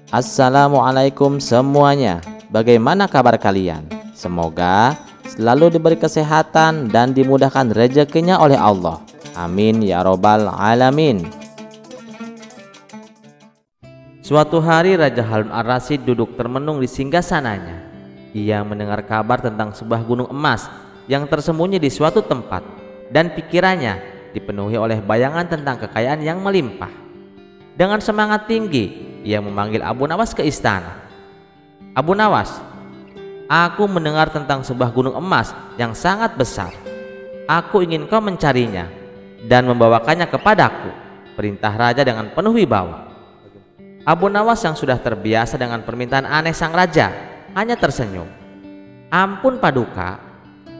Assalamualaikum semuanya. Bagaimana kabar kalian? Semoga selalu diberi kesehatan dan dimudahkan rezekinya oleh Allah. Amin ya robbal alamin. Suatu hari Raja Harun Ar-Rasyid duduk termenung di singgasananya. Ia mendengar kabar tentang sebuah gunung emas yang tersembunyi di suatu tempat, dan pikirannya dipenuhi oleh bayangan tentang kekayaan yang melimpah. Dengan semangat tinggi, ia memanggil Abu Nawas ke istana. "Abu Nawas, aku mendengar tentang sebuah gunung emas yang sangat besar. Aku ingin kau mencarinya dan membawakannya kepadaku," perintah raja dengan penuh wibawa. Abu Nawas yang sudah terbiasa dengan permintaan aneh sang raja hanya tersenyum. "Ampun Paduka,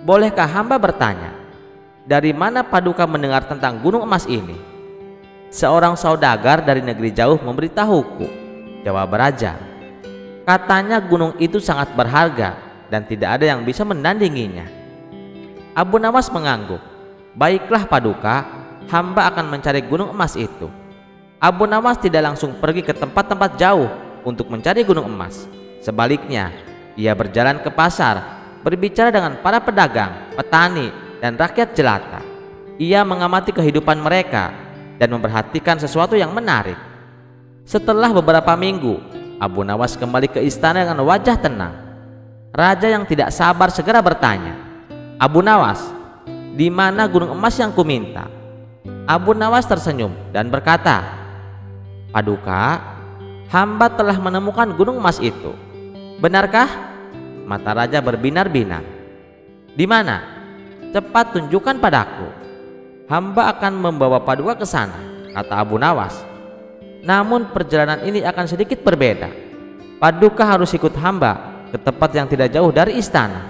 bolehkah hamba bertanya, dari mana Paduka mendengar tentang gunung emas ini?" "Seorang saudagar dari negeri jauh memberitahuku," jawab raja. "Katanya gunung itu sangat berharga dan tidak ada yang bisa menandinginya." Abu Nawas mengangguk. "Baiklah Paduka, hamba akan mencari gunung emas itu." Abu Nawas tidak langsung pergi ke tempat-tempat jauh untuk mencari gunung emas. Sebaliknya, ia berjalan ke pasar, berbicara dengan para pedagang, petani, dan rakyat jelata. Ia mengamati kehidupan mereka dan memperhatikan sesuatu yang menarik. Setelah beberapa minggu, Abu Nawas kembali ke istana dengan wajah tenang. Raja yang tidak sabar segera bertanya, "Abu Nawas, di mana gunung emas yang kuminta?" Abu Nawas tersenyum dan berkata, "Paduka, hamba telah menemukan gunung emas itu." "Benarkah?" Mata raja berbinar-binar. "Di mana? Cepat tunjukkan padaku. Hamba akan membawa Paduka ke sana," kata Abu Nawas. "Namun perjalanan ini akan sedikit berbeda. Paduka harus ikut hamba ke tempat yang tidak jauh dari istana."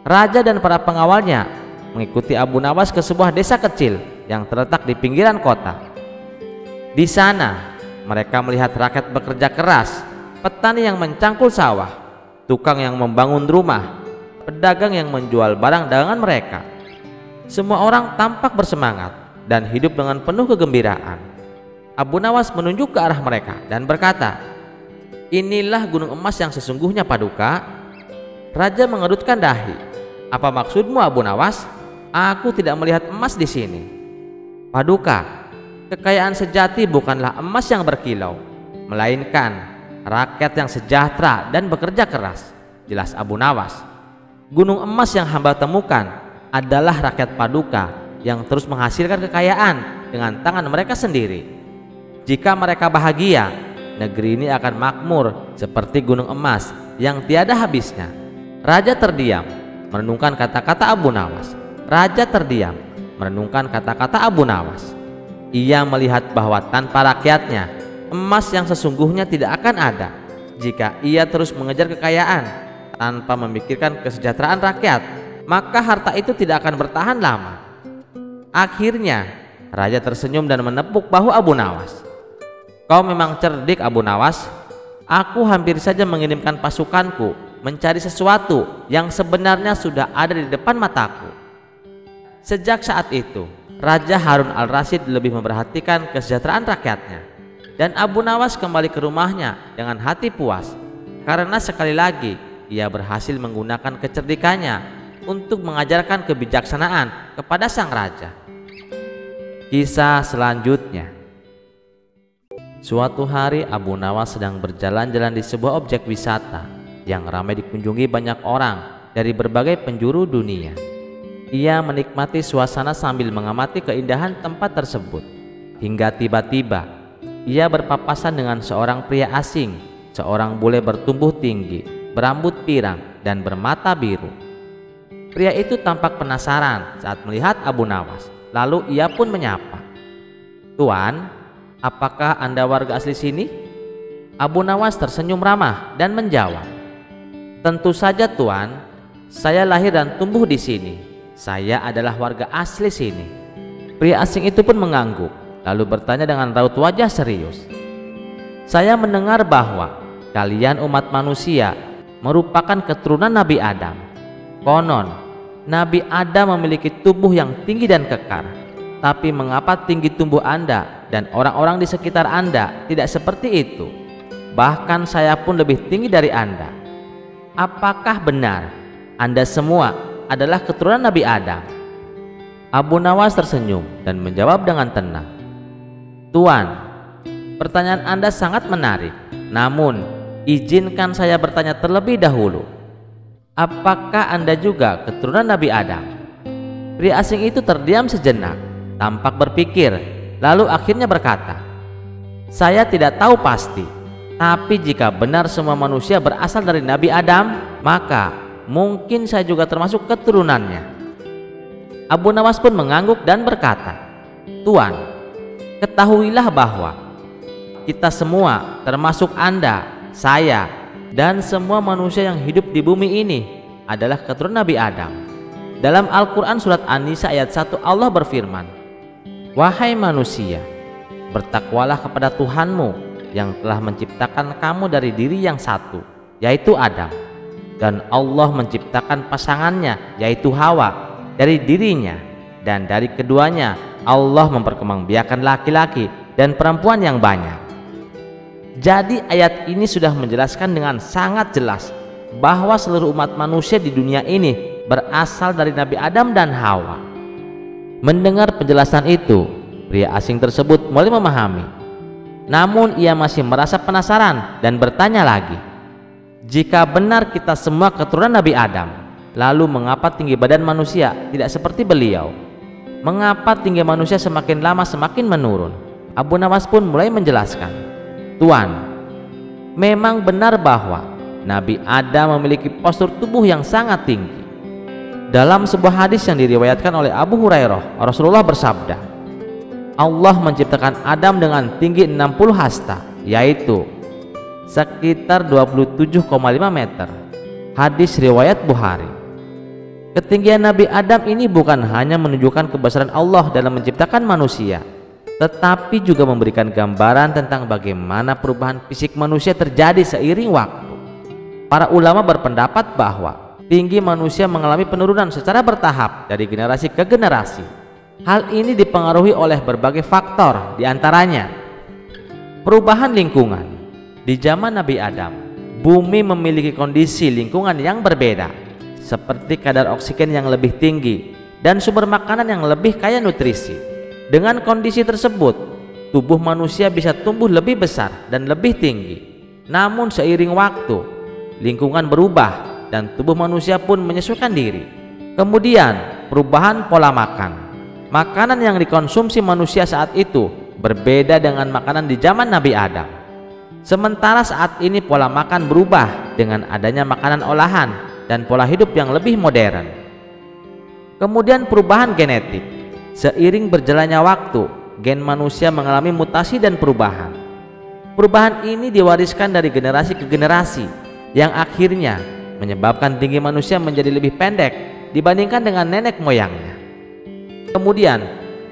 Raja dan para pengawalnya mengikuti Abu Nawas ke sebuah desa kecil yang terletak di pinggiran kota. Di sana mereka melihat rakyat bekerja keras, petani yang mencangkul sawah, tukang yang membangun rumah, pedagang yang menjual barang dagangan mereka. Semua orang tampak bersemangat dan hidup dengan penuh kegembiraan. Abu Nawas menunjuk ke arah mereka dan berkata, "Inilah gunung emas yang sesungguhnya Paduka." Raja mengerutkan dahi. "Apa maksudmu Abu Nawas? Aku tidak melihat emas di sini." "Paduka, kekayaan sejati bukanlah emas yang berkilau, melainkan rakyat yang sejahtera dan bekerja keras," jelas Abu Nawas. "Gunung emas yang hamba temukan adalah rakyat Paduka yang terus menghasilkan kekayaan dengan tangan mereka sendiri. Jika mereka bahagia, negeri ini akan makmur seperti gunung emas yang tiada habisnya." Raja terdiam merenungkan kata-kata Abu Nawas. Ia melihat bahwa tanpa rakyatnya, emas yang sesungguhnya tidak akan ada. Jika ia terus mengejar kekayaan tanpa memikirkan kesejahteraan rakyat, maka harta itu tidak akan bertahan lama. Akhirnya raja tersenyum dan menepuk bahu Abu Nawas. "Kau memang cerdik Abu Nawas. Aku hampir saja mengirimkan pasukanku mencari sesuatu yang sebenarnya sudah ada di depan mataku." Sejak saat itu, Raja Harun Al-Rasyid lebih memperhatikan kesejahteraan rakyatnya, dan Abu Nawas kembali ke rumahnya dengan hati puas karena sekali lagi ia berhasil menggunakan kecerdikannya untuk mengajarkan kebijaksanaan kepada sang raja. Kisah selanjutnya. Suatu hari Abu Nawas sedang berjalan-jalan di sebuah objek wisata yang ramai dikunjungi banyak orang dari berbagai penjuru dunia. Ia menikmati suasana sambil mengamati keindahan tempat tersebut, hingga tiba-tiba ia berpapasan dengan seorang pria asing, seorang bule bertumbuh tinggi, berambut pirang dan bermata biru. Pria itu tampak penasaran saat melihat Abu Nawas, lalu ia pun menyapa, "Tuan, apakah Anda warga asli sini?" Abu Nawas tersenyum ramah dan menjawab, "Tentu saja Tuan, saya lahir dan tumbuh di sini. Saya adalah warga asli sini." Pria asing itu pun mengangguk, lalu bertanya dengan raut wajah serius, "Saya mendengar bahwa kalian umat manusia merupakan keturunan Nabi Adam. Konon, Nabi Adam memiliki tubuh yang tinggi dan kekar. Tapi mengapa tinggi tubuh Anda dan orang-orang di sekitar Anda tidak seperti itu? bahkan saya pun lebih tinggi dari Anda. Apakah benar Anda semua adalah keturunan Nabi Adam?" Abu Nawas tersenyum dan menjawab dengan tenang, "Tuan, pertanyaan Anda sangat menarik. Namun, izinkan saya bertanya terlebih dahulu. Apakah Anda juga keturunan Nabi Adam?" Pria asing itu terdiam sejenak, tampak berpikir, lalu akhirnya berkata, "Saya tidak tahu pasti, tapi jika benar semua manusia berasal dari Nabi Adam, maka mungkin saya juga termasuk keturunannya." Abu Nawas pun mengangguk dan berkata, "Tuan, ketahuilah bahwa kita semua, termasuk Anda, saya, dan semua manusia yang hidup di bumi ini adalah keturunan Nabi Adam. Dalam Al-Quran surat An-Nisa ayat 1 Allah berfirman, 'Wahai manusia, bertakwalah kepada Tuhanmu yang telah menciptakan kamu dari diri yang satu, yaitu Adam. Dan Allah menciptakan pasangannya, yaitu Hawa, dari dirinya, dan dari keduanya Allah memperkembangbiakan laki-laki dan perempuan yang banyak.'" Jadi ayat ini sudah menjelaskan dengan sangat jelas bahwa seluruh umat manusia di dunia ini berasal dari Nabi Adam dan Hawa. Mendengar penjelasan itu, pria asing tersebut mulai memahami. Namun ia masih merasa penasaran dan bertanya lagi, "Jika benar kita semua keturunan Nabi Adam, lalu mengapa tinggi badan manusia tidak seperti beliau? Mengapa tinggi manusia semakin lama semakin menurun?" Abu Nawas pun mulai menjelaskan, "Tuan, memang benar bahwa Nabi Adam memiliki postur tubuh yang sangat tinggi. Dalam sebuah hadis yang diriwayatkan oleh Abu Hurairah, Rasulullah bersabda, Allah menciptakan Adam dengan tinggi 60 hasta, yaitu sekitar 27,5 meter. Hadis riwayat Bukhari. Ketinggian Nabi Adam ini bukan hanya menunjukkan kebesaran Allah dalam menciptakan manusia, tetapi juga memberikan gambaran tentang bagaimana perubahan fisik manusia terjadi seiring waktu. Para ulama berpendapat bahwa tinggi manusia mengalami penurunan secara bertahap dari generasi ke generasi. Hal ini dipengaruhi oleh berbagai faktor, diantaranya perubahan lingkungan. Di zaman Nabi Adam, bumi memiliki kondisi lingkungan yang berbeda, seperti kadar oksigen yang lebih tinggi dan sumber makanan yang lebih kaya nutrisi. Dengan kondisi tersebut, tubuh manusia bisa tumbuh lebih besar dan lebih tinggi. Namun seiring waktu, lingkungan berubah dan tubuh manusia pun menyesuaikan diri. Kemudian perubahan pola makan. Makanan yang dikonsumsi manusia saat itu berbeda dengan makanan di zaman Nabi Adam. Sementara saat ini pola makan berubah dengan adanya makanan olahan dan pola hidup yang lebih modern. Kemudian perubahan genetik. Seiring berjalannya waktu, gen manusia mengalami mutasi dan perubahan. Perubahan ini diwariskan dari generasi ke generasi, yang akhirnya menyebabkan tinggi manusia menjadi lebih pendek dibandingkan dengan nenek moyangnya. Kemudian,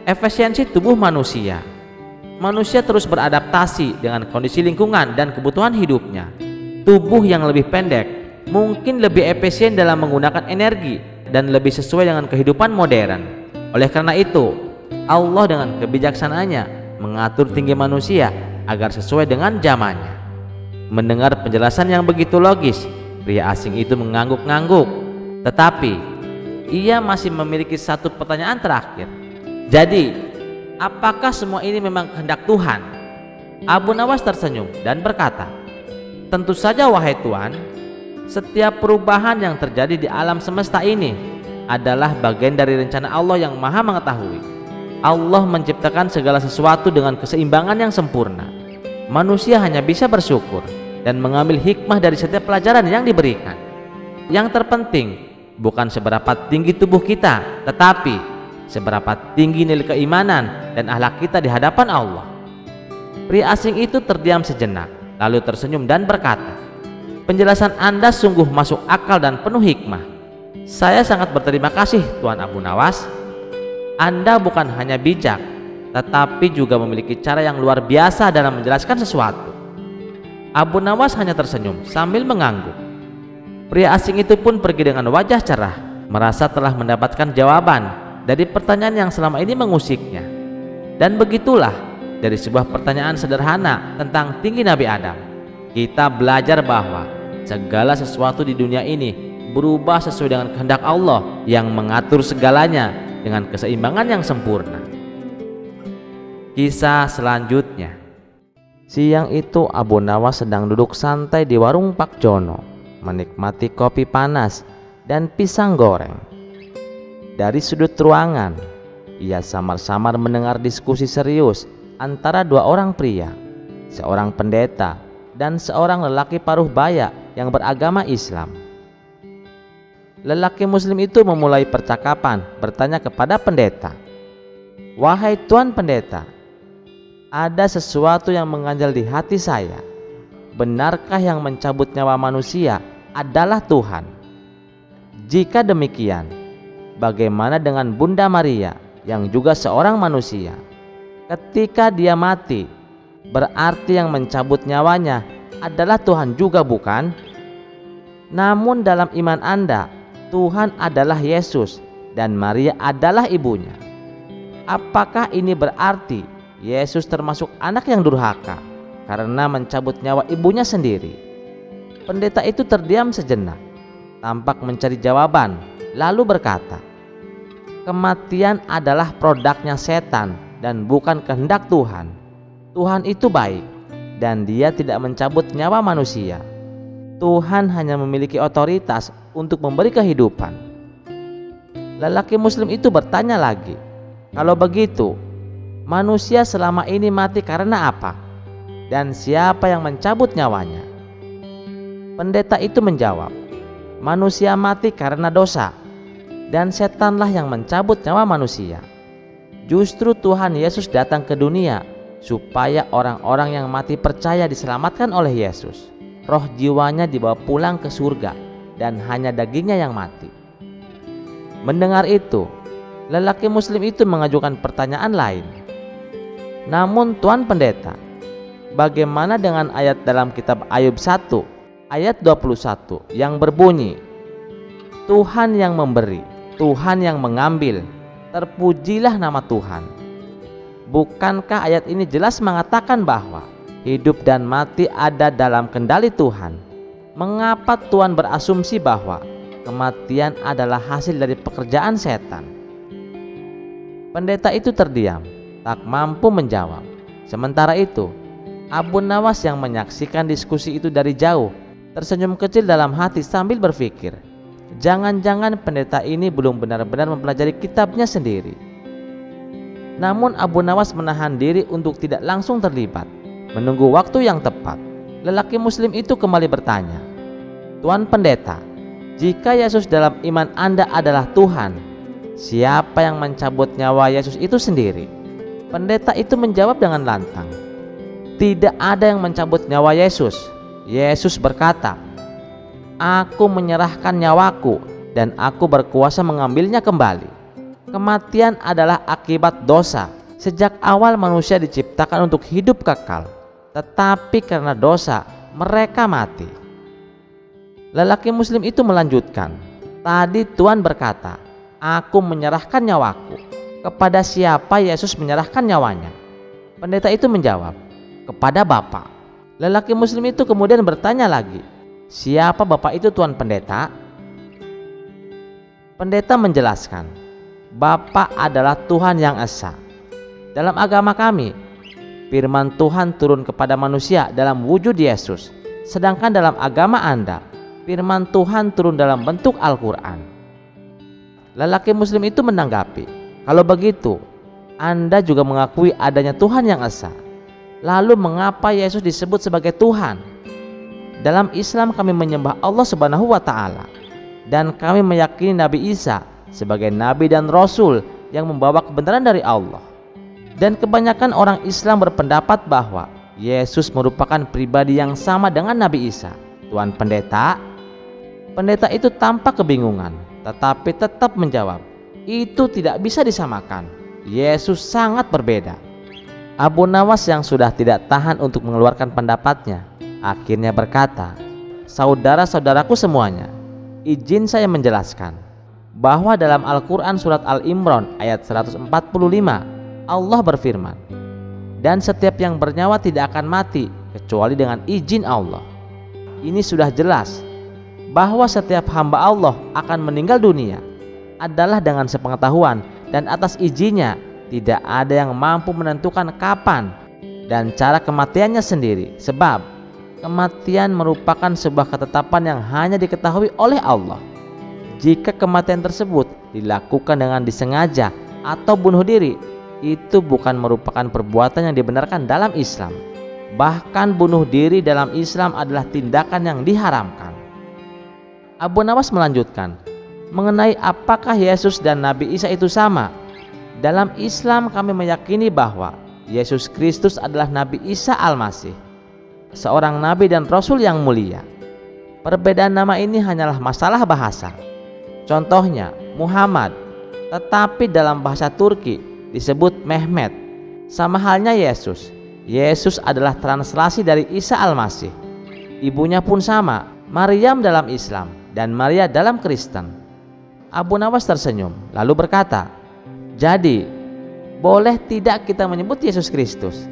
efisiensi tubuh manusia. Manusia terus beradaptasi dengan kondisi lingkungan dan kebutuhan hidupnya. Tubuh yang lebih pendek mungkin lebih efisien dalam menggunakan energi dan lebih sesuai dengan kehidupan modern. Oleh karena itu, Allah dengan kebijaksanaannya mengatur tinggi manusia agar sesuai dengan zamannya. Mendengar penjelasan yang begitu logis, pria asing itu mengangguk-ngangguk. Tetapi ia masih memiliki satu pertanyaan terakhir. Jadi, apakah semua ini memang kehendak Tuhan? Abu Nawas tersenyum dan berkata, "Tentu saja wahai Tuan, setiap perubahan yang terjadi di alam semesta ini adalah bagian dari rencana Allah yang Maha Mengetahui. Allah menciptakan segala sesuatu dengan keseimbangan yang sempurna. Manusia hanya bisa bersyukur dan mengambil hikmah dari setiap pelajaran yang diberikan. Yang terpenting bukan seberapa tinggi tubuh kita, tetapi seberapa tinggi nilai keimanan dan akhlak kita di hadapan Allah." Pria asing itu terdiam sejenak, lalu tersenyum dan berkata, "Penjelasan Anda sungguh masuk akal dan penuh hikmah. Saya sangat berterima kasih Tuan Abu Nawas. Anda bukan hanya bijak, tetapi juga memiliki cara yang luar biasa dalam menjelaskan sesuatu." Abu Nawas hanya tersenyum sambil mengangguk. Pria asing itu pun pergi dengan wajah cerah, merasa telah mendapatkan jawaban dari pertanyaan yang selama ini mengusiknya. Dan begitulah, dari sebuah pertanyaan sederhana tentang tinggi Nabi Adam, Kita belajar bahwa segala sesuatu di dunia ini berubah sesuai dengan kehendak Allah yang mengatur segalanya dengan keseimbangan yang sempurna. Kisah selanjutnya. Siang itu Abu Nawas sedang duduk santai di warung Pak Jono, menikmati kopi panas dan pisang goreng. Dari sudut ruangan, ia samar-samar mendengar diskusi serius antara dua orang pria, seorang pendeta dan seorang lelaki paruh baya yang beragama Islam. Lelaki Muslim itu memulai percakapan bertanya kepada pendeta, "Wahai Tuan Pendeta, ada sesuatu yang mengganjal di hati saya. Benarkah yang mencabut nyawa manusia adalah Tuhan? Jika demikian, bagaimana dengan Bunda Maria yang juga seorang manusia? Ketika dia mati, berarti yang mencabut nyawanya adalah Tuhan juga, bukan? Namun dalam iman Anda, Tuhan adalah Yesus dan Maria adalah ibunya. Apakah ini berarti Yesus termasuk anak yang durhaka karena mencabut nyawa ibunya sendiri?" Pendeta itu terdiam sejenak, tampak mencari jawaban, lalu berkata, "Kematian adalah produknya setan dan bukan kehendak Tuhan. Tuhan itu baik dan Dia tidak mencabut nyawa manusia. Tuhan hanya memiliki otoritas untuk memberi kehidupan." Lelaki Muslim itu bertanya lagi, "Kalau begitu, manusia selama ini mati karena apa? Dan siapa yang mencabut nyawanya?" Pendeta itu menjawab, "Manusia mati karena dosa, dan setanlah yang mencabut nyawa manusia. Justru Tuhan Yesus datang ke dunia supaya orang-orang yang mati percaya diselamatkan oleh Yesus. Roh jiwanya dibawa pulang ke surga dan hanya dagingnya yang mati." Mendengar itu, lelaki Muslim itu mengajukan pertanyaan lain, "Namun Tuan Pendeta, bagaimana dengan ayat dalam kitab Ayub 1 ayat 21 yang berbunyi, 'Tuhan yang memberi, Tuhan yang mengambil, terpujilah nama Tuhan'? Bukankah ayat ini jelas mengatakan bahwa hidup dan mati ada dalam kendali Tuhan? Mengapa Tuhan berasumsi bahwa kematian adalah hasil dari pekerjaan setan?" Pendeta itu terdiam, tak mampu menjawab. Sementara itu, Abu Nawas yang menyaksikan diskusi itu dari jauh tersenyum kecil dalam hati sambil berpikir, jangan-jangan pendeta ini belum benar-benar mempelajari kitabnya sendiri. Namun Abu Nawas menahan diri untuk tidak langsung terlibat. Menunggu waktu yang tepat, lelaki Muslim itu kembali bertanya, "Tuan Pendeta, jika Yesus dalam iman Anda adalah Tuhan, siapa yang mencabut nyawa Yesus itu sendiri?" Pendeta itu menjawab dengan lantang, "Tidak ada yang mencabut nyawa Yesus. Yesus berkata, 'Aku menyerahkan nyawaku dan aku berkuasa mengambilnya kembali.' Kematian adalah akibat dosa. Sejak awal manusia diciptakan untuk hidup kekal, tetapi karena dosa mereka mati." Lelaki Muslim itu melanjutkan, "Tadi Tuhan berkata, 'Aku menyerahkan nyawaku.' Kepada siapa Yesus menyerahkan nyawanya?" Pendeta itu menjawab, "Kepada Bapa." Lelaki Muslim itu kemudian bertanya lagi, "Siapa Bapa itu, Tuan Pendeta?" Pendeta menjelaskan, "Bapa adalah Tuhan yang esa. Dalam agama kami, firman Tuhan turun kepada manusia dalam wujud Yesus, sedangkan dalam agama Anda, firman Tuhan turun dalam bentuk Al-Quran." Lelaki Muslim itu menanggapi, "Kalau begitu, Anda juga mengakui adanya Tuhan yang esa. Lalu mengapa Yesus disebut sebagai Tuhan? Dalam Islam kami menyembah Allah Subhanahu wa Ta'ala, dan kami meyakini Nabi Isa sebagai Nabi dan Rasul yang membawa kebenaran dari Allah. Dan kebanyakan orang Islam berpendapat bahwa Yesus merupakan pribadi yang sama dengan Nabi Isa." Tuan Pendeta. Pendeta itu tampak kebingungan, tetapi tetap menjawab, "Itu tidak bisa disamakan. Yesus sangat berbeda." Abu Nawas yang sudah tidak tahan untuk mengeluarkan pendapatnya, akhirnya berkata, "Saudara-saudaraku semuanya, izin saya menjelaskan bahwa dalam Al-Quran surat Al-Imran ayat 145, Allah berfirman, 'Dan setiap yang bernyawa tidak akan mati kecuali dengan izin Allah. Ini sudah jelas bahwa setiap hamba Allah akan meninggal dunia adalah dengan sepengetahuan dan atas izinnya. Tidak ada yang mampu menentukan kapan dan cara kematiannya sendiri, sebab kematian merupakan sebuah ketetapan yang hanya diketahui oleh Allah. Jika kematian tersebut dilakukan dengan disengaja atau bunuh diri, itu bukan merupakan perbuatan yang dibenarkan dalam Islam. Bahkan bunuh diri dalam Islam adalah tindakan yang diharamkan. Abu Nawas melanjutkan mengenai apakah Yesus dan Nabi Isa itu sama. Dalam Islam kami meyakini bahwa Yesus Kristus adalah Nabi Isa Al-Masih, seorang nabi dan rasul yang mulia. Perbedaan nama ini hanyalah masalah bahasa. Contohnya Muhammad, tetapi dalam bahasa Turki disebut Mehmet. Sama halnya Yesus. Yesus adalah translasi dari Isa Al-Masih. Ibunya pun sama, Maryam dalam Islam dan Maria dalam Kristen. Abu Nawas tersenyum lalu berkata, jadi boleh tidak kita menyebut Yesus Kristus?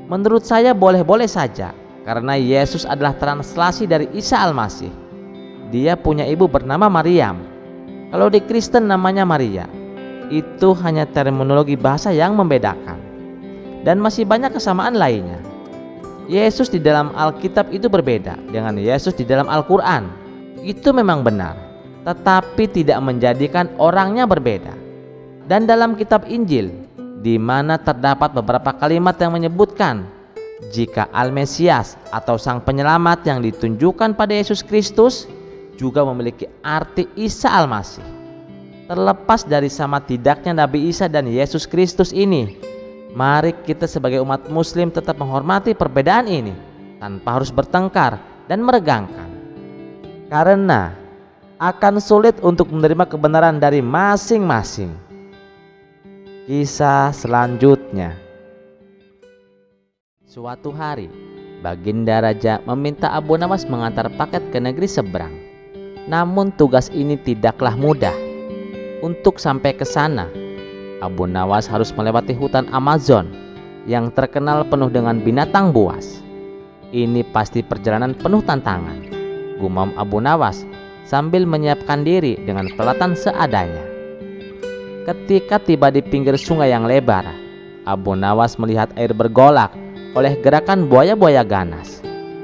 Menurut saya boleh-boleh saja, karena Yesus adalah translasi dari Isa Al-Masih. Dia punya ibu bernama Maryam. Kalau di Kristen namanya Maria. Itu hanya terminologi bahasa yang membedakan. Dan masih banyak kesamaan lainnya. Yesus di dalam Alkitab itu berbeda dengan Yesus di dalam Al-Quran. Itu memang benar, tetapi tidak menjadikan orangnya berbeda. Dan dalam kitab Injil, di mana terdapat beberapa kalimat yang menyebutkan jika Al-Mesias atau Sang Penyelamat yang ditunjukkan pada Yesus Kristus juga memiliki arti Isa Al-Masih. Terlepas dari sama tidaknya Nabi Isa dan Yesus Kristus ini, mari kita sebagai umat muslim tetap menghormati perbedaan ini tanpa harus bertengkar dan meregangkan. Karena akan sulit untuk menerima kebenaran dari masing-masing. Kisah selanjutnya. Suatu hari, Baginda Raja meminta Abu Nawas mengantar paket ke negeri seberang. Namun tugas ini tidaklah mudah. Untuk sampai ke sana, Abu Nawas harus melewati hutan Amazon yang terkenal penuh dengan binatang buas. Ini pasti perjalanan penuh tantangan, gumam Abu Nawas sambil menyiapkan diri dengan peralatan seadanya. Ketika tiba di pinggir sungai yang lebar, Abu Nawas melihat air bergolak oleh gerakan buaya-buaya ganas.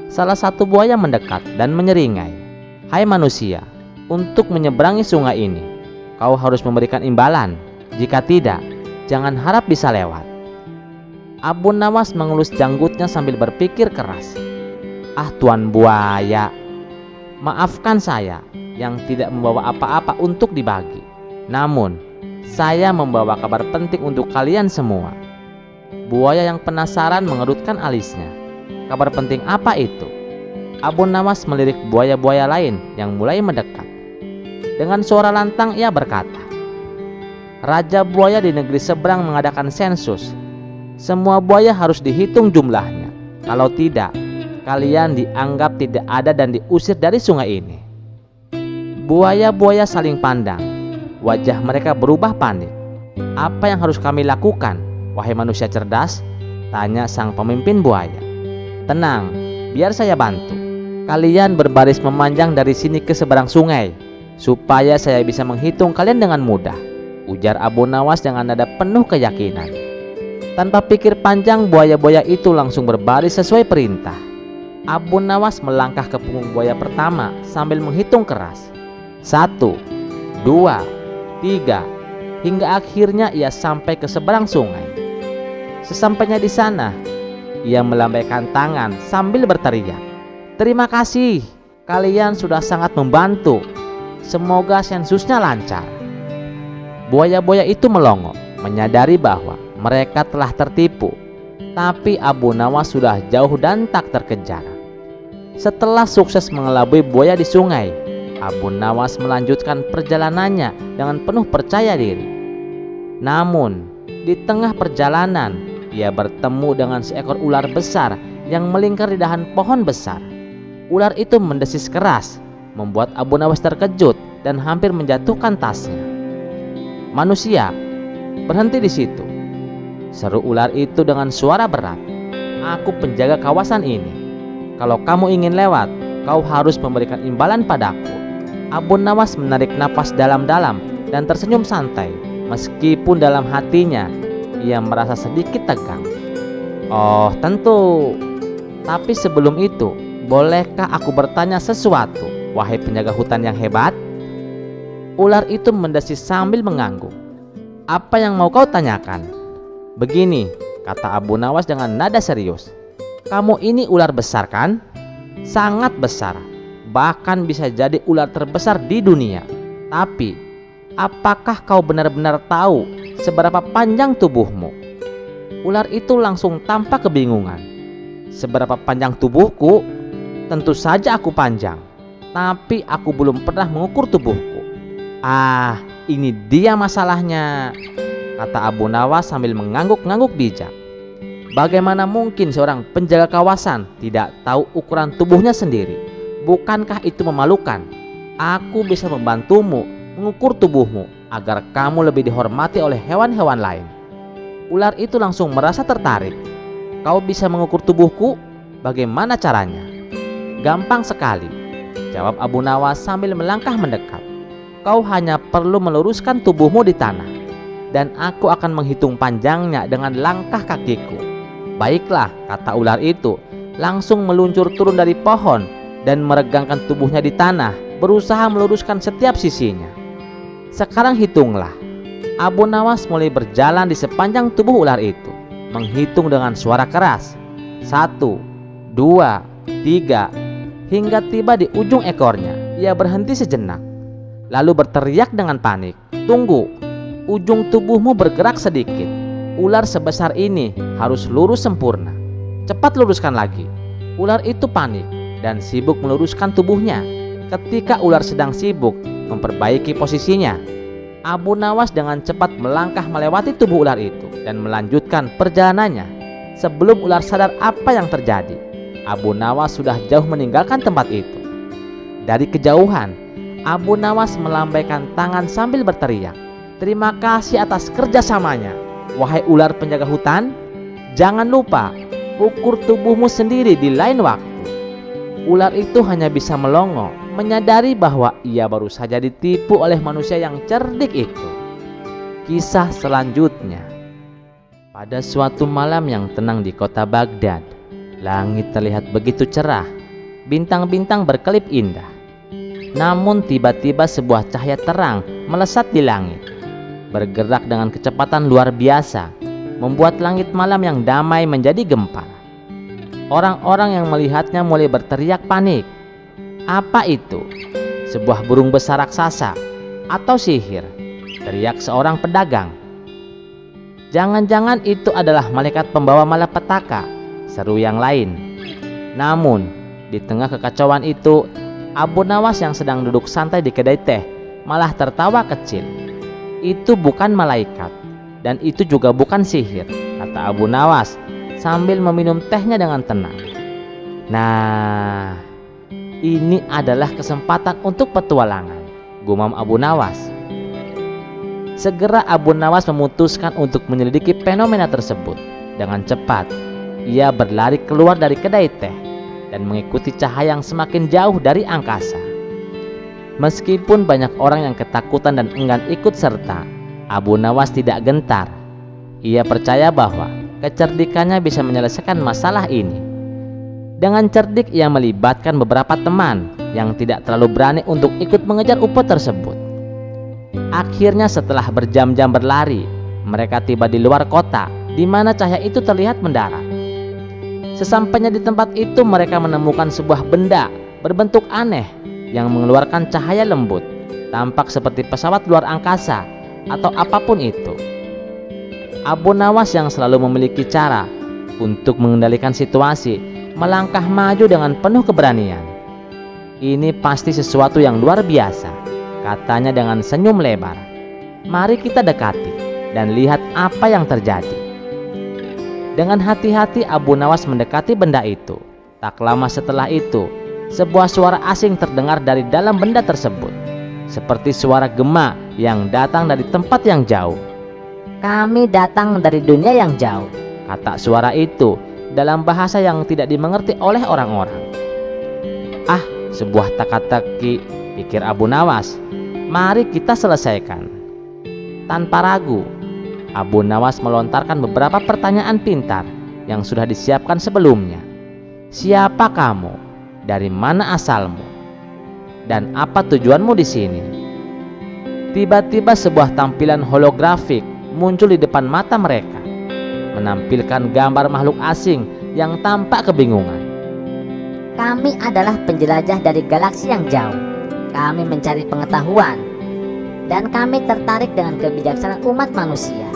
Salah satu buaya mendekat dan menyeringai, "Hai manusia, untuk menyeberangi sungai ini, kau harus memberikan imbalan. Jika tidak, jangan harap bisa lewat." Abu Nawas mengelus janggutnya sambil berpikir keras. "Ah tuan buaya, maafkan saya yang tidak membawa apa-apa untuk dibagi. Namun, saya membawa kabar penting untuk kalian semua." Buaya yang penasaran mengerutkan alisnya. "Kabar penting apa itu?" Abu Nawas melirik buaya-buaya lain yang mulai mendekat. Dengan suara lantang ia berkata, "Raja buaya di negeri seberang mengadakan sensus. Semua buaya harus dihitung jumlahnya. Kalau tidak, kalian dianggap tidak ada dan diusir dari sungai ini." Buaya-buaya saling pandang. Wajah mereka berubah panik. "Apa yang harus kami lakukan, wahai manusia cerdas?" tanya sang pemimpin buaya. "Tenang, biar saya bantu. Kalian berbaris memanjang dari sini ke seberang sungai, supaya saya bisa menghitung kalian dengan mudah," ujar Abu Nawas dengan nada penuh keyakinan. Tanpa pikir panjang, buaya-buaya itu langsung berbaris sesuai perintah. Abu Nawas melangkah ke punggung buaya pertama sambil menghitung keras. 1, 2, 3, hingga akhirnya ia sampai ke seberang sungai. Sesampainya di sana, ia melambaikan tangan sambil berteriak, "Terima kasih, kalian sudah sangat membantu. Semoga sensusnya lancar." Buaya-buaya itu melongo, menyadari bahwa mereka telah tertipu. Tapi Abu Nawas sudah jauh dan tak terkejar. Setelah sukses mengelabui buaya di sungai, Abu Nawas melanjutkan perjalanannya dengan penuh percaya diri. Namun, di tengah perjalanan, ia bertemu dengan seekor ular besar yang melingkar di dahan pohon besar. Ular itu mendesis keras, membuat Abu Nawas terkejut dan hampir menjatuhkan tasnya. "Manusia, berhenti di situ," seru ular itu dengan suara berat. Aku penjaga kawasan ini. Kalau kamu ingin lewat, kau harus memberikan imbalan padaku. Abu Nawas menarik napas dalam-dalam dan tersenyum santai, meskipun dalam hatinya ia merasa sedikit tegang. Oh, tentu. Tapi sebelum itu, bolehkah aku bertanya sesuatu, wahai penjaga hutan yang hebat? Ular itu mendesis sambil mengangguk. Apa yang mau kau tanyakan? Begini, kata Abu Nawas dengan nada serius. Kamu ini ular besar kan? Sangat besar. Bahkan bisa jadi ular terbesar di dunia. Tapi, apakah kau benar-benar tahu seberapa panjang tubuhmu? Ular itu langsung tampak kebingungan. Seberapa panjang tubuhku? Tentu saja aku panjang. Tapi aku belum pernah mengukur tubuhku. Ah, ini dia masalahnya, kata Abu Nawas sambil mengangguk-ngangguk bijak. Bagaimana mungkin seorang penjaga kawasan tidak tahu ukuran tubuhnya sendiri? Bukankah itu memalukan? Aku bisa membantumu mengukur tubuhmu agar kamu lebih dihormati oleh hewan-hewan lain. Ular itu langsung merasa tertarik. Kau bisa mengukur tubuhku? Bagaimana caranya? Gampang sekali, jawab Abu Nawas sambil melangkah mendekat. Kau hanya perlu meluruskan tubuhmu di tanah, dan aku akan menghitung panjangnya dengan langkah kakiku. Baiklah, kata ular itu, langsung meluncur turun dari pohon dan meregangkan tubuhnya di tanah, berusaha meluruskan setiap sisinya. Sekarang hitunglah. Abu Nawas mulai berjalan di sepanjang tubuh ular itu, menghitung dengan suara keras. 1, 2, 3, hingga tiba di ujung ekornya. Ia berhenti sejenak, lalu berteriak dengan panik. Tunggu, ujung tubuhmu bergerak sedikit. Ular sebesar ini harus lurus sempurna. Cepat luruskan lagi. Ular itu panik dan sibuk meluruskan tubuhnya. Ketika ular sedang sibuk memperbaiki posisinya, Abu Nawas dengan cepat melangkah melewati tubuh ular itu dan melanjutkan perjalanannya. Sebelum ular sadar apa yang terjadi, Abu Nawas sudah jauh meninggalkan tempat itu. Dari kejauhan, Abu Nawas melambaikan tangan sambil berteriak, "Terima kasih atas kerjasamanya, wahai ular penjaga hutan. Jangan lupa, ukur tubuhmu sendiri di lain waktu." Ular itu hanya bisa melongo, menyadari bahwa ia baru saja ditipu oleh manusia yang cerdik itu. Kisah selanjutnya. Pada suatu malam yang tenang di kota Baghdad, langit terlihat begitu cerah, bintang-bintang berkelip indah. Namun tiba-tiba sebuah cahaya terang melesat di langit, bergerak dengan kecepatan luar biasa, membuat langit malam yang damai menjadi gempar. Orang-orang yang melihatnya mulai berteriak panik. Apa itu? Sebuah burung besar raksasa atau sihir? Teriak seorang pedagang. Jangan-jangan itu adalah malaikat pembawa malapetaka, seru yang lain. Namun, di tengah kekacauan itu, Abu Nawas yang sedang duduk santai di kedai teh malah tertawa kecil. Itu bukan malaikat, dan itu juga bukan sihir, kata Abu Nawas sambil meminum tehnya dengan tenang. Nah, ini adalah kesempatan untuk petualangan, gumam Abu Nawas. Segera Abu Nawas memutuskan untuk menyelidiki fenomena tersebut. Dengan cepat, ia berlari keluar dari kedai teh dan mengikuti cahaya yang semakin jauh dari angkasa. Meskipun banyak orang yang ketakutan dan enggan ikut serta, Abu Nawas tidak gentar. Ia percaya bahwa kecerdikannya bisa menyelesaikan masalah ini. Dengan cerdik ia melibatkan beberapa teman yang tidak terlalu berani untuk ikut mengejar UFO tersebut. Akhirnya setelah berjam-jam berlari, mereka tiba di luar kota di mana cahaya itu terlihat mendarat. Sesampainya di tempat itu, mereka menemukan sebuah benda berbentuk aneh yang mengeluarkan cahaya lembut, tampak seperti pesawat luar angkasa atau apapun itu. Abu Nawas yang selalu memiliki cara untuk mengendalikan situasi melangkah maju dengan penuh keberanian. Ini pasti sesuatu yang luar biasa, katanya dengan senyum lebar. Mari kita dekati dan lihat apa yang terjadi. Dengan hati-hati Abu Nawas mendekati benda itu. Tak lama setelah itu, sebuah suara asing terdengar dari dalam benda tersebut, seperti suara gema yang datang dari tempat yang jauh. Kami datang dari dunia yang jauh, kata suara itu dalam bahasa yang tidak dimengerti oleh orang-orang. "Ah, sebuah teka-teki," pikir Abu Nawas. "Mari kita selesaikan." Tanpa ragu, Abu Nawas melontarkan beberapa pertanyaan pintar yang sudah disiapkan sebelumnya. "Siapa kamu? Dari mana asalmu? Dan apa tujuanmu di sini?" Tiba-tiba sebuah tampilan holografik muncul di depan mata mereka, menampilkan gambar makhluk asing yang tampak kebingungan. "Kami adalah penjelajah dari galaksi yang jauh. Kami mencari pengetahuan, dan kami tertarik dengan kebijaksanaan umat manusia."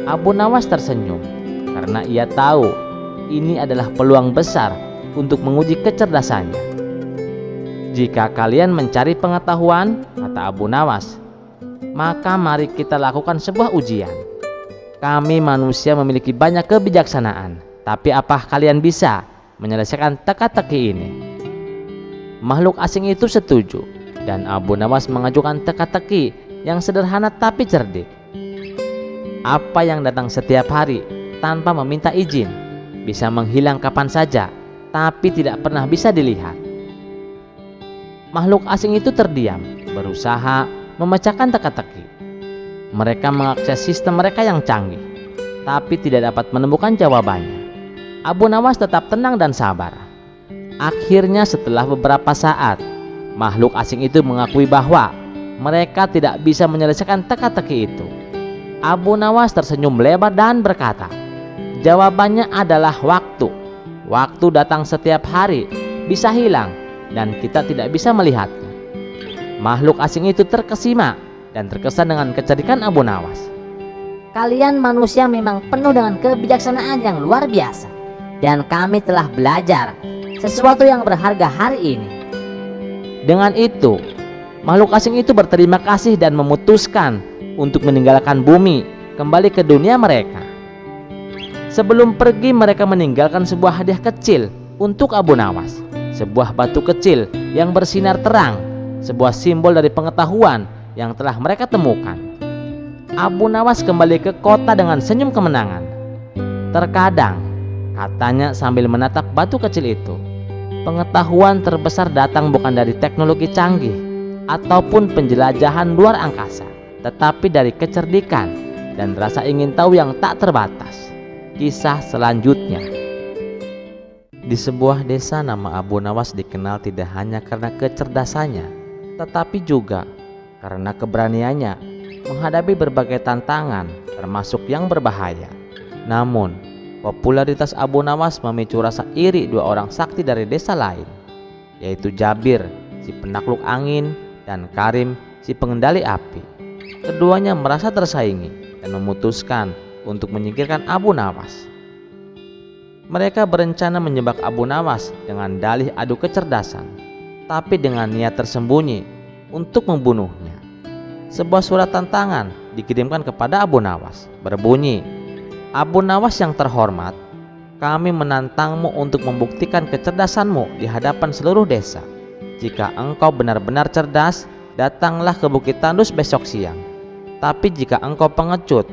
Abu Nawas tersenyum karena ia tahu ini adalah peluang besar untuk menguji kecerdasannya. "Jika kalian mencari pengetahuan," kata Abu Nawas, "maka mari kita lakukan sebuah ujian. Kami manusia memiliki banyak kebijaksanaan, tapi apa kalian bisa menyelesaikan teka-teki ini?" Makhluk asing itu setuju, dan Abu Nawas mengajukan teka-teki yang sederhana tapi cerdik. Apa yang datang setiap hari tanpa meminta izin, bisa menghilang kapan saja, tapi tidak pernah bisa dilihat. Makhluk asing itu terdiam, berusaha memecahkan teka-teki. Mereka mengakses sistem mereka yang canggih, tapi tidak dapat menemukan jawabannya. Abu Nawas tetap tenang dan sabar. Akhirnya setelah beberapa saat, makhluk asing itu mengakui bahwa mereka tidak bisa menyelesaikan teka-teki itu. Abu Nawas tersenyum lebar dan berkata, "Jawabannya adalah waktu. Waktu datang setiap hari, bisa hilang, dan kita tidak bisa melihatnya." Makhluk asing itu terkesima dan terkesan dengan kecerdikan Abu Nawas. "Kalian manusia memang penuh dengan kebijaksanaan yang luar biasa, dan kami telah belajar sesuatu yang berharga hari ini." Dengan itu, makhluk asing itu berterima kasih dan memutuskan untuk meninggalkan bumi, kembali ke dunia mereka. Sebelum pergi, mereka meninggalkan sebuah hadiah kecil untuk Abu Nawas, sebuah batu kecil yang bersinar terang, sebuah simbol dari pengetahuan yang telah mereka temukan. Abu Nawas kembali ke kota dengan senyum kemenangan. "Terkadang," katanya sambil menatap batu kecil itu, "pengetahuan terbesar datang bukan dari teknologi canggih ataupun penjelajahan luar angkasa, tetapi dari kecerdikan dan rasa ingin tahu yang tak terbatas." Kisah selanjutnya. Di sebuah desa, nama Abu Nawas dikenal tidak hanya karena kecerdasannya, tetapi juga karena keberaniannya menghadapi berbagai tantangan, termasuk yang berbahaya. Namun, popularitas Abu Nawas memicu rasa iri dua orang sakti dari desa lain, yaitu Jabir, si penakluk angin, dan Karim, si pengendali api. Keduanya merasa tersaingi dan memutuskan untuk menyingkirkan Abu Nawas. Mereka berencana menjebak Abu Nawas dengan dalih adu kecerdasan, tapi dengan niat tersembunyi untuk membunuhnya. Sebuah surat tantangan dikirimkan kepada Abu Nawas, berbunyi, "Abu Nawas yang terhormat, kami menantangmu untuk membuktikan kecerdasanmu di hadapan seluruh desa. Jika engkau benar-benar cerdas, datanglah ke Bukit Tandus besok siang. Tapi jika engkau pengecut,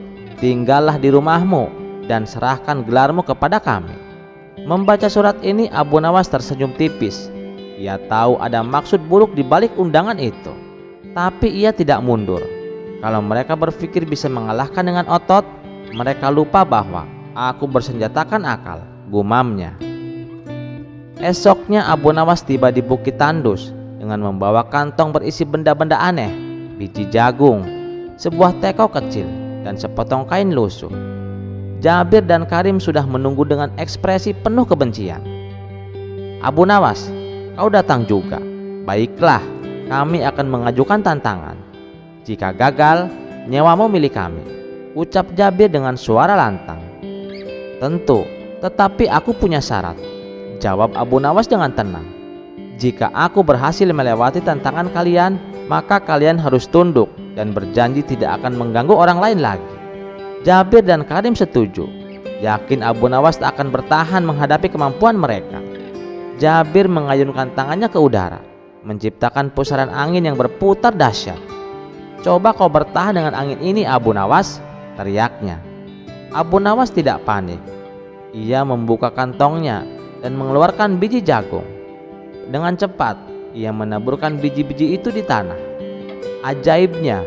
tinggallah di rumahmu dan serahkan gelarmu kepada kami." Membaca surat ini, Abu Nawas tersenyum tipis. Ia tahu ada maksud buruk di balik undangan itu, tapi ia tidak mundur. Kalau mereka berpikir bisa mengalahkan dengan otot, mereka lupa bahwa "aku bersenjatakan akal," gumamnya. Esoknya Abu Nawas tiba di Bukit Tandus dengan membawa kantong berisi benda-benda aneh, biji jagung, sebuah teko kecil, dan sepotong kain lusuh. Jabir dan Karim sudah menunggu dengan ekspresi penuh kebencian. "Abu Nawas, kau datang juga. Baiklah, kami akan mengajukan tantangan. Jika gagal, nyawamu milik kami," ucap Jabir dengan suara lantang. "Tentu, tetapi aku punya syarat," jawab Abu Nawas dengan tenang. "Jika aku berhasil melewati tantangan kalian, maka kalian harus tunduk dan berjanji tidak akan mengganggu orang lain lagi." Jabir dan Karim setuju, yakin Abu Nawas tak akan bertahan menghadapi kemampuan mereka. Jabir mengayunkan tangannya ke udara, menciptakan pusaran angin yang berputar dahsyat. "Coba kau bertahan dengan angin ini, Abu Nawas," teriaknya. Abu Nawas tidak panik. Ia membuka kantongnya dan mengeluarkan biji jagung. Dengan cepat, ia menaburkan biji-biji itu di tanah. Ajaibnya,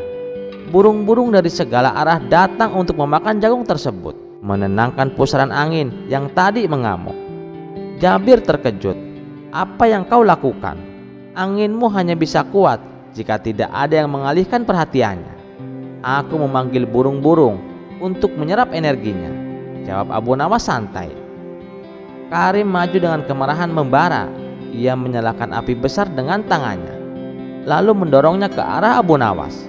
burung-burung dari segala arah datang untuk memakan jagung tersebut, menenangkan pusaran angin yang tadi mengamuk. Jabir terkejut. "Apa yang kau lakukan? Anginmu hanya bisa kuat jika tidak ada yang mengalihkan perhatiannya." "Aku memanggil burung-burung untuk menyerap energinya," jawab Abu Nawas santai. Karim maju dengan kemarahan membara. Ia menyalakan api besar dengan tangannya, lalu mendorongnya ke arah Abu Nawas.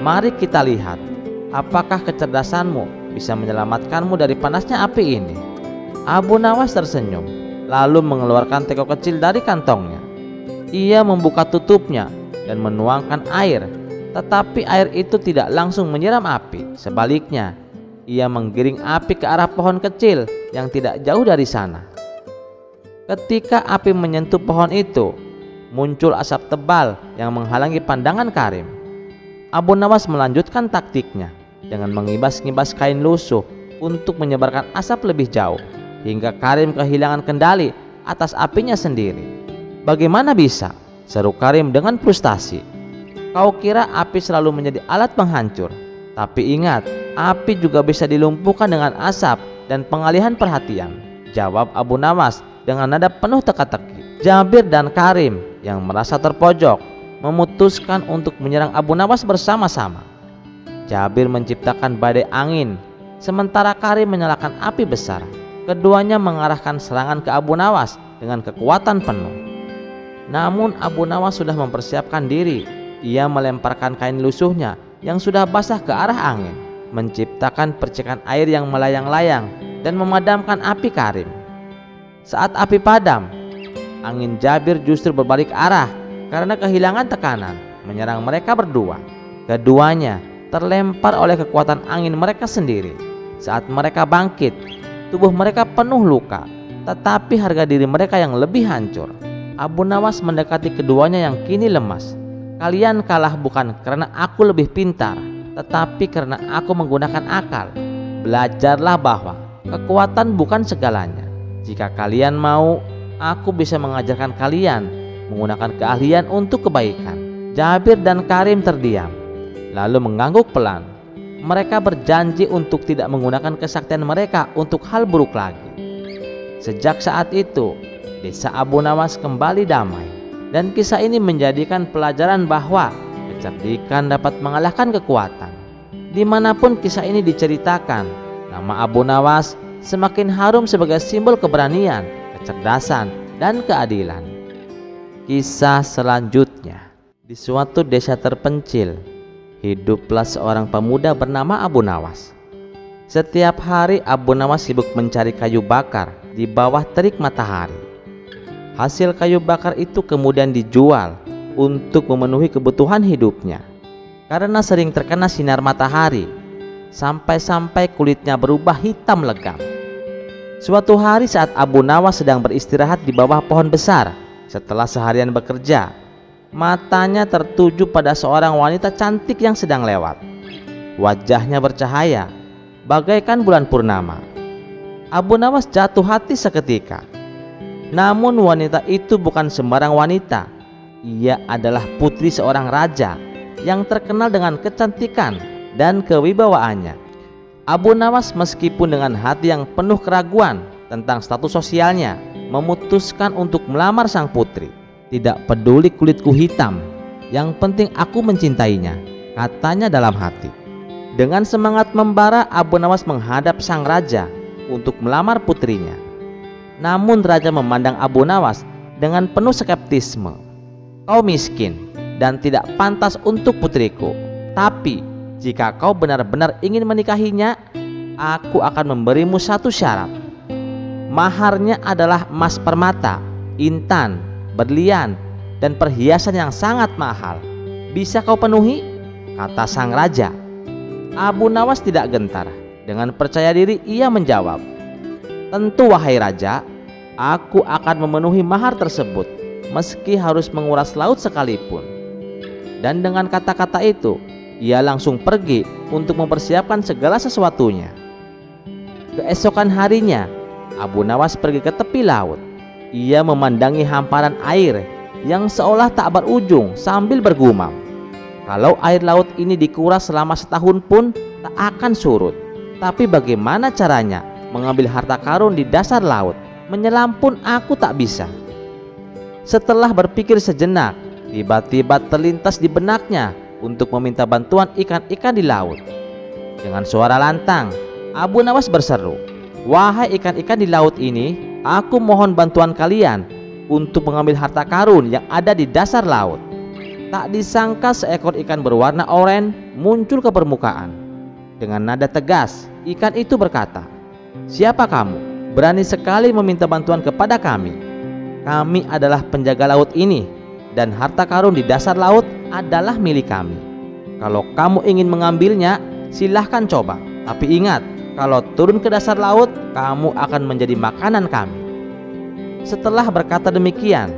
"Mari kita lihat, apakah kecerdasanmu bisa menyelamatkanmu dari panasnya api ini." Abu Nawas tersenyum, lalu mengeluarkan teko kecil dari kantongnya. Ia membuka tutupnya dan menuangkan air, tetapi air itu tidak langsung menyiram api. Sebaliknya, ia menggiring api ke arah pohon kecil yang tidak jauh dari sana. Ketika api menyentuh pohon itu, muncul asap tebal yang menghalangi pandangan Karim. Abu Nawas melanjutkan taktiknya dengan mengibas-ngibas kain lusuh untuk menyebarkan asap lebih jauh, hingga Karim kehilangan kendali atas apinya sendiri. "Bagaimana bisa?" seru Karim dengan frustasi. "Kau kira api selalu menjadi alat penghancur, tapi ingat, api juga bisa dilumpuhkan dengan asap dan pengalihan perhatian," jawab Abu Nawas dengan nada penuh teka-teki. Jabir dan Karim yang merasa terpojok memutuskan untuk menyerang Abu Nawas bersama-sama. Jabir menciptakan badai angin, sementara Karim menyalakan api besar. Keduanya mengarahkan serangan ke Abu Nawas dengan kekuatan penuh. Namun Abu Nawas sudah mempersiapkan diri. Ia melemparkan kain lusuhnya yang sudah basah ke arah angin, menciptakan percikan air yang melayang-layang dan memadamkan api Karim. Saat api padam, angin Jabir justru berbalik arah karena kehilangan tekanan, menyerang mereka berdua. Keduanya terlempar oleh kekuatan angin mereka sendiri. Saat mereka bangkit, tubuh mereka penuh luka, tetapi harga diri mereka yang lebih hancur. Abu Nawas mendekati keduanya yang kini lemas. "Kalian kalah bukan karena aku lebih pintar, tetapi karena aku menggunakan akal. Belajarlah bahwa kekuatan bukan segalanya. Jika kalian mau, aku bisa mengajarkan kalian menggunakan keahlian untuk kebaikan." Jabir dan Karim terdiam, lalu mengangguk pelan. Mereka berjanji untuk tidak menggunakan kesaktian mereka untuk hal buruk lagi. Sejak saat itu, desa Abu Nawas kembali damai, dan kisah ini menjadikan pelajaran bahwa kecerdikan dapat mengalahkan kekuatan. Dimanapun kisah ini diceritakan, nama Abu Nawas semakin harum sebagai simbol keberanian, kecerdasan, dan keadilan. Kisah selanjutnya. Di suatu desa terpencil, hiduplah seorang pemuda bernama Abu Nawas. Setiap hari Abu Nawas sibuk mencari kayu bakar di bawah terik matahari. Hasil kayu bakar itu kemudian dijual untuk memenuhi kebutuhan hidupnya. Karena sering terkena sinar matahari, sampai-sampai kulitnya berubah hitam legam. Suatu hari saat Abu Nawas sedang beristirahat di bawah pohon besar, setelah seharian bekerja, matanya tertuju pada seorang wanita cantik yang sedang lewat. Wajahnya bercahaya, bagaikan bulan purnama. Abu Nawas jatuh hati seketika. Namun wanita itu bukan sembarang wanita. Ia adalah putri seorang raja yang terkenal dengan kecantikan dan kewibawaannya. Abu Nawas meskipun dengan hati yang penuh keraguan tentang status sosialnya, memutuskan untuk melamar sang putri. "Tidak peduli kulitku hitam, yang penting aku mencintainya," katanya dalam hati. Dengan semangat membara, Abu Nawas menghadap sang raja untuk melamar putrinya. Namun raja memandang Abu Nawas dengan penuh skeptisme. "Kau miskin dan tidak pantas untuk putriku, tapi jika kau benar-benar ingin menikahinya, aku akan memberimu satu syarat. Maharnya adalah emas permata, intan, berlian, dan perhiasan yang sangat mahal. Bisa kau penuhi?" kata sang raja. Abu Nawas tidak gentar. Dengan percaya diri ia menjawab, "Tentu wahai raja, aku akan memenuhi mahar tersebut, meski harus menguras laut sekalipun." Dan dengan kata-kata itu, ia langsung pergi untuk mempersiapkan segala sesuatunya. Keesokan harinya, Abu Nawas pergi ke tepi laut. Ia memandangi hamparan air yang seolah tak berujung sambil bergumam, kalau air laut ini dikuras selama setahun pun tak akan surut. Tapi bagaimana caranya mengambil harta karun di dasar laut? Menyelam pun aku tak bisa. Setelah berpikir sejenak, tiba-tiba terlintas di benaknya untuk meminta bantuan ikan-ikan di laut. Dengan suara lantang, Abu Nawas berseru, "Wahai ikan-ikan di laut ini, aku mohon bantuan kalian untuk mengambil harta karun yang ada di dasar laut." Tak disangka seekor ikan berwarna oranye muncul ke permukaan. Dengan nada tegas, ikan itu berkata, "Siapa kamu? Berani sekali meminta bantuan kepada kami. Kami adalah penjaga laut ini, dan harta karun di dasar laut adalah milik kami. Kalau kamu ingin mengambilnya, silahkan coba. Tapi ingat, kalau turun ke dasar laut, kamu akan menjadi makanan kami." Setelah berkata demikian,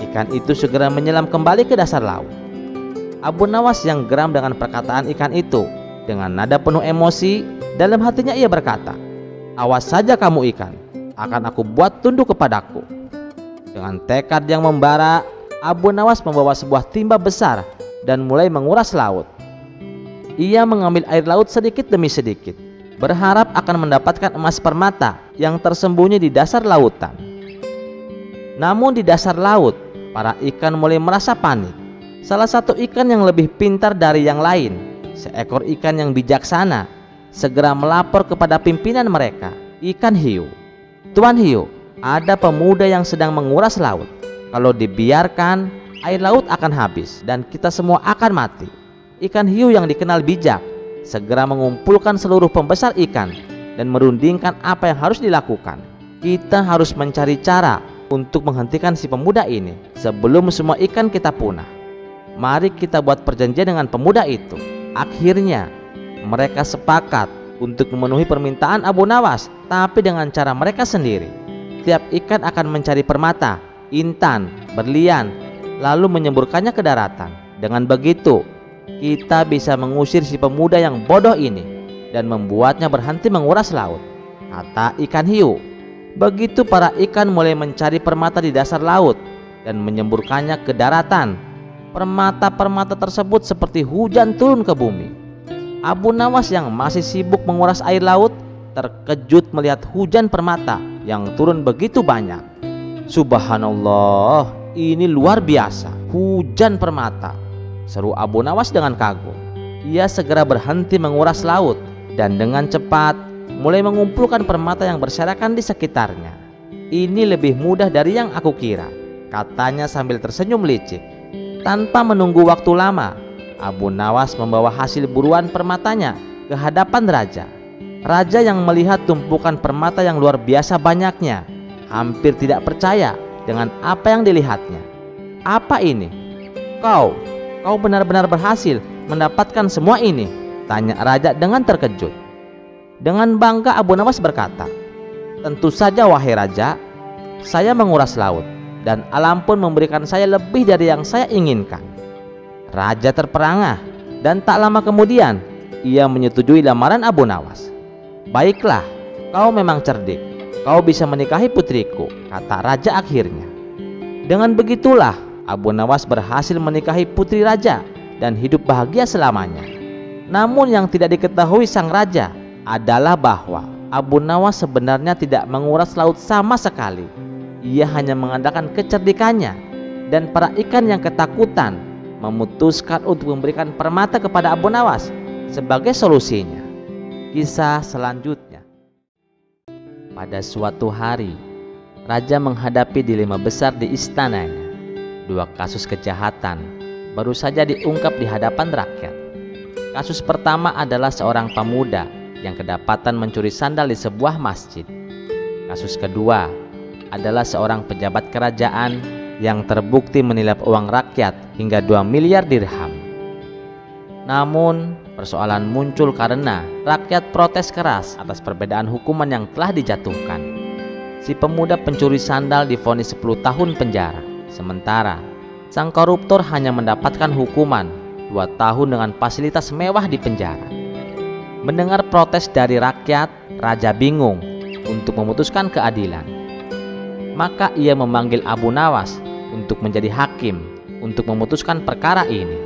ikan itu segera menyelam kembali ke dasar laut. Abu Nawas yang geram dengan perkataan ikan itu, dengan nada penuh emosi, dalam hatinya ia berkata, "Awas saja kamu ikan, akan aku buat tunduk kepadaku." Dengan tekad yang membara, Abu Nawas membawa sebuah timba besar dan mulai menguras laut. Ia mengambil air laut sedikit demi sedikit, berharap akan mendapatkan emas permata yang tersembunyi di dasar lautan. Namun di dasar laut, para ikan mulai merasa panik. Salah satu ikan yang lebih pintar dari yang lain, seekor ikan yang bijaksana, segera melapor kepada pimpinan mereka, ikan hiu. "Tuan hiu, ada pemuda yang sedang menguras laut. Kalau dibiarkan, air laut akan habis dan kita semua akan mati." Ikan hiu yang dikenal bijak segera mengumpulkan seluruh pembesar ikan dan merundingkan apa yang harus dilakukan. Kita harus mencari cara untuk menghentikan si pemuda ini sebelum semua ikan kita punah. Mari kita buat perjanjian dengan pemuda itu. Akhirnya mereka sepakat untuk memenuhi permintaan Abu Nawas, tapi dengan cara mereka sendiri. Tiap ikan akan mencari permata, intan, berlian, lalu menyemburkannya ke daratan. Dengan begitu, kita bisa mengusir si pemuda yang bodoh ini dan membuatnya berhenti menguras laut, kata ikan hiu. Begitu para ikan mulai mencari permata di dasar laut dan menyemburkannya ke daratan. Permata-permata tersebut seperti hujan turun ke bumi. Abu Nawas yang masih sibuk menguras air laut terkejut melihat hujan permata yang turun begitu banyak. "Subhanallah, ini luar biasa, hujan permata," seru Abu Nawas dengan kagum. Ia segera berhenti menguras laut dan dengan cepat mulai mengumpulkan permata yang berserakan di sekitarnya. "Ini lebih mudah dari yang aku kira," katanya sambil tersenyum licik. Tanpa menunggu waktu lama, Abu Nawas membawa hasil buruan permatanya ke hadapan raja. Raja yang melihat tumpukan permata yang luar biasa banyaknya, hampir tidak percaya dengan apa yang dilihatnya. "Apa ini? Kau benar-benar berhasil mendapatkan semua ini?" tanya raja dengan terkejut. Dengan bangga Abu Nawas berkata, "Tentu saja wahai raja, saya menguras laut dan alam pun memberikan saya lebih dari yang saya inginkan." Raja terperangah dan tak lama kemudian ia menyetujui lamaran Abu Nawas. "Baiklah, kau memang cerdik, kau bisa menikahi putriku," kata raja akhirnya. Dengan begitulah Abu Nawas berhasil menikahi putri raja dan hidup bahagia selamanya. Namun yang tidak diketahui sang raja adalah bahwa Abu Nawas sebenarnya tidak menguras laut sama sekali. Ia hanya mengandalkan kecerdikannya, dan para ikan yang ketakutan memutuskan untuk memberikan permata kepada Abu Nawas sebagai solusinya. Kisah selanjutnya. Pada suatu hari, raja menghadapi dilema besar di istananya. 2 kasus kejahatan baru saja diungkap di hadapan rakyat. Kasus pertama adalah seorang pemuda yang kedapatan mencuri sandal di sebuah masjid. Kasus kedua adalah seorang pejabat kerajaan yang terbukti menilap uang rakyat hingga 2 miliar dirham. Namun persoalan muncul karena rakyat protes keras atas perbedaan hukuman yang telah dijatuhkan. Si pemuda pencuri sandal divonis 10 tahun penjara, sementara sang koruptor hanya mendapatkan hukuman 2 tahun dengan fasilitas mewah di penjara. Mendengar protes dari rakyat, raja bingung untuk memutuskan keadilan. Maka ia memanggil Abu Nawas untuk menjadi hakim untuk memutuskan perkara ini.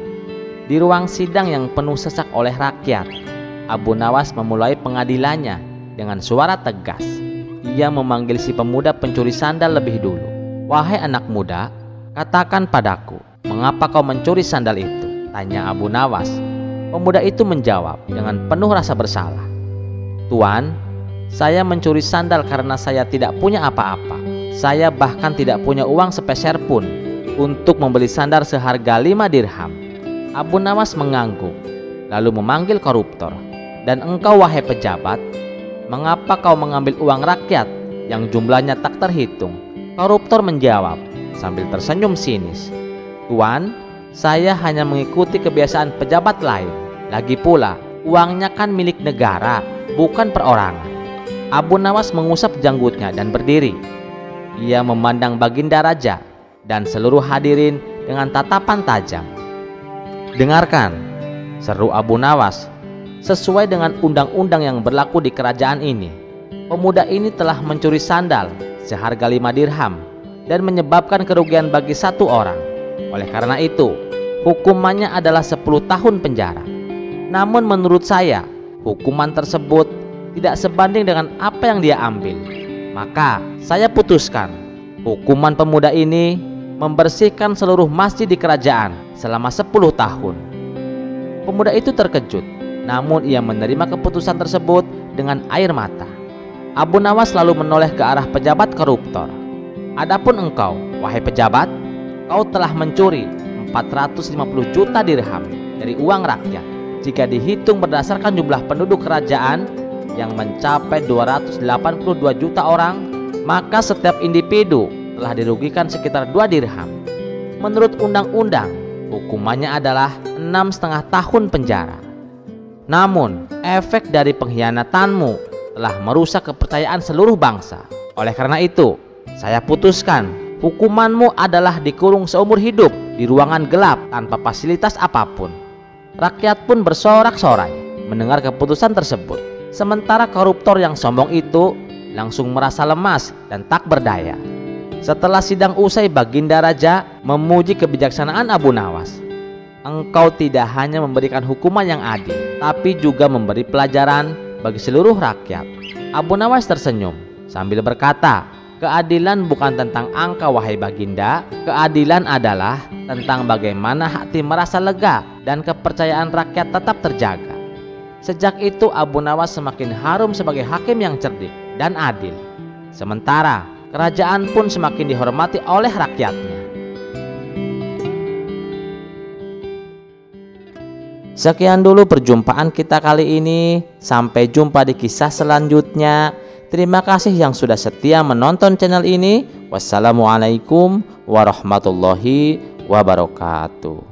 Di ruang sidang yang penuh sesak oleh rakyat, Abu Nawas memulai pengadilannya dengan suara tegas. Ia memanggil si pemuda pencuri sandal lebih dulu. "Wahai anak muda, katakan padaku, mengapa kau mencuri sandal itu?" tanya Abu Nawas. Pemuda itu menjawab dengan penuh rasa bersalah. "Tuan, saya mencuri sandal karena saya tidak punya apa-apa. Saya bahkan tidak punya uang sepeser pun untuk membeli sandal seharga 5 dirham." Abu Nawas mengangguk, lalu memanggil koruptor. "Dan engkau wahai pejabat, mengapa kau mengambil uang rakyat yang jumlahnya tak terhitung?" Koruptor menjawab sambil tersenyum sinis, "Tuan, saya hanya mengikuti kebiasaan pejabat lain. Lagi pula, uangnya kan milik negara, bukan perorangan." Abu Nawas mengusap janggutnya dan berdiri. Ia memandang Baginda Raja dan seluruh hadirin dengan tatapan tajam. "Dengarkan," seru Abu Nawas. "Sesuai dengan undang-undang yang berlaku di kerajaan ini, pemuda ini telah mencuri sandal seharga 5 dirham dan menyebabkan kerugian bagi 1 orang. Oleh karena itu, hukumannya adalah 10 tahun penjara. Namun menurut saya, hukuman tersebut tidak sebanding dengan apa yang dia ambil. Maka saya putuskan, hukuman pemuda ini membersihkan seluruh masjid di kerajaan selama 10 tahun." Pemuda itu terkejut, namun ia menerima keputusan tersebut dengan air mata. Abu Nawas lalu menoleh ke arah pejabat koruptor. "Adapun engkau, wahai pejabat, kau telah mencuri 450 juta dirham dari uang rakyat. Jika dihitung berdasarkan jumlah penduduk kerajaan yang mencapai 282 juta orang, maka setiap individu telah dirugikan sekitar 2 dirham. Menurut undang-undang, hukumannya adalah 6,5 tahun penjara. Namun, efek dari pengkhianatanmu telah merusak kepercayaan seluruh bangsa. Oleh karena itu, saya putuskan hukumanmu adalah dikurung seumur hidup di ruangan gelap tanpa fasilitas apapun." Rakyat pun bersorak-sorai mendengar keputusan tersebut. Sementara koruptor yang sombong itu langsung merasa lemas dan tak berdaya. Setelah sidang usai, Baginda Raja memuji kebijaksanaan Abu Nawas. "Engkau tidak hanya memberikan hukuman yang adil, tapi juga memberi pelajaran bagi seluruh rakyat." Abu Nawas tersenyum sambil berkata, "Keadilan bukan tentang angka, wahai Baginda. Keadilan adalah tentang bagaimana hati merasa lega dan kepercayaan rakyat tetap terjaga." Sejak itu Abu Nawas semakin harum sebagai hakim yang cerdik dan adil. Sementara kerajaan pun semakin dihormati oleh rakyatnya. Sekian dulu perjumpaan kita kali ini. Sampai jumpa di kisah selanjutnya. Terima kasih yang sudah setia menonton channel ini. Wassalamualaikum warahmatullahi wabarakatuh.